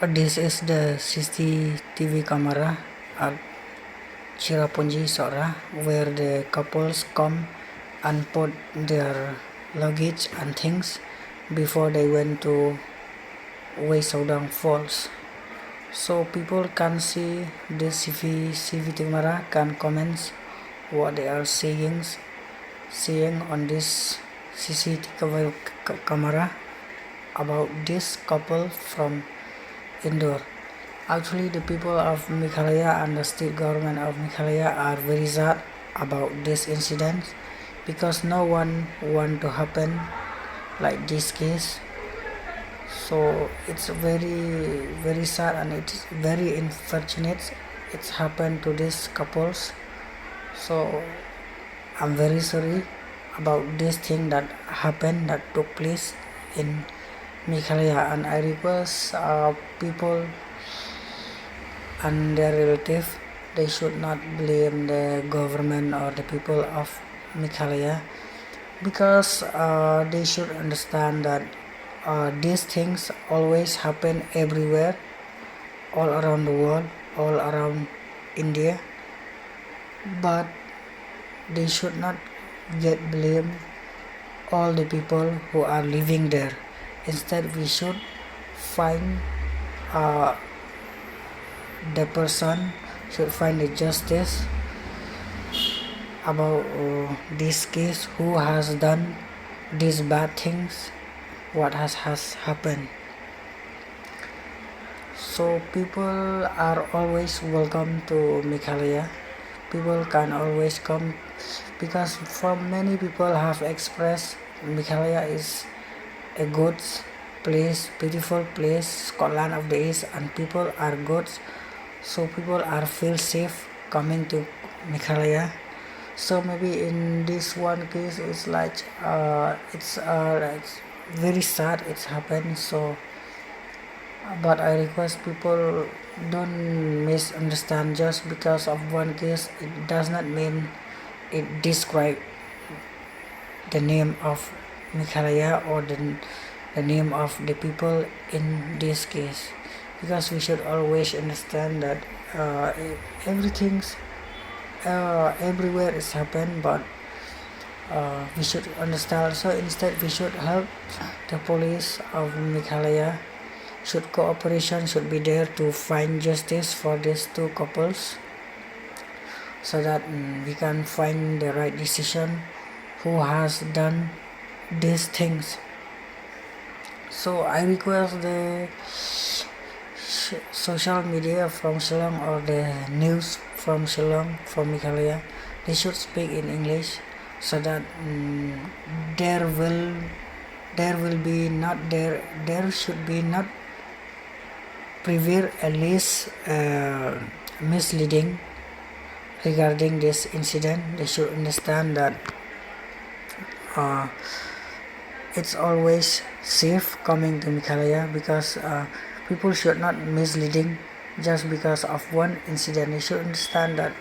This is the CCTV camera at Cherrapunji, where the couples come and put their luggage and things before they went to Weisawdong Falls. So people can see this CCTV camera, can comment what they are seeing on this CCTV camera about this couple from Indore. Actually, the people of Meghalaya and the state government of Meghalaya are very sad about this incident because no one want to happen like this case. So it's very sad and it's very unfortunate it's happened to these couples. So I'm very sorry about this thing that happened, that took place in Meghalaya, and I request people and their relatives, they should not blame the government or the people of Meghalaya, because they should understand that these things always happen everywhere, all around the world, all around India, but they should not get blame all the people who are living there. Instead, we should find the person, should find the justice about this case, who has done these bad things, what has happened. So people are always welcome to Meghalaya. People can always come because from many people have expressed Meghalaya is a good place, beautiful place, Scotland of the East, and people are good. So people are feel safe coming to Meghalaya. So maybe in this one case it's like it's very sad it's happened. So but I request people don't misunderstand. Just because of one case, it does not mean it describe the name of Meghalaya or the name of the people in this case, because we should always understand that everything's everywhere is happened, but we should understand. So instead we should help the police of Meghalaya, should cooperation should be there to find justice for these two couples, so that we can find the right decision who has done these things. So I request the social media from Shillong or the news from Shillong, from Meghalaya, they should speak in English, so that there should be not prevent at least misleading regarding this incident. They should understand that it's always safe coming to Meghalaya, because people should not misleading just because of one incident. They should understand that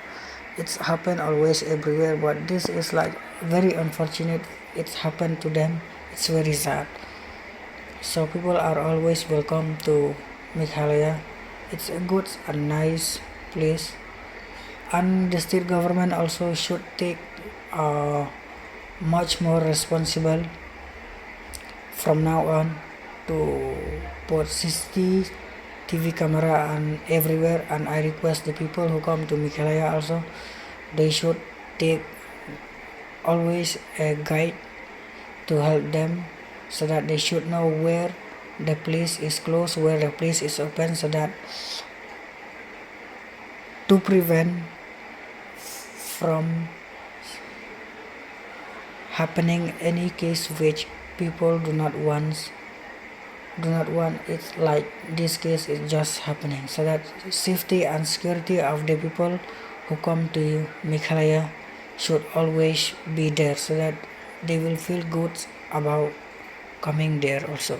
it's happened always everywhere, but this is like very unfortunate. It's happened to them. It's very sad. So people are always welcome to Meghalaya. It's a good and nice place, and the state government also should take much more responsible from now on to put CCTV camera and everywhere. And I request the people who come to Meghalaya also, they should take always a guide to help them, so that they should know where the place is closed, where the place is open, so that to prevent from happening any case which people do not want it, like this case is just happening, so that safety and security of the people who come to Meghalaya should always be there, so that they will feel good about coming there also.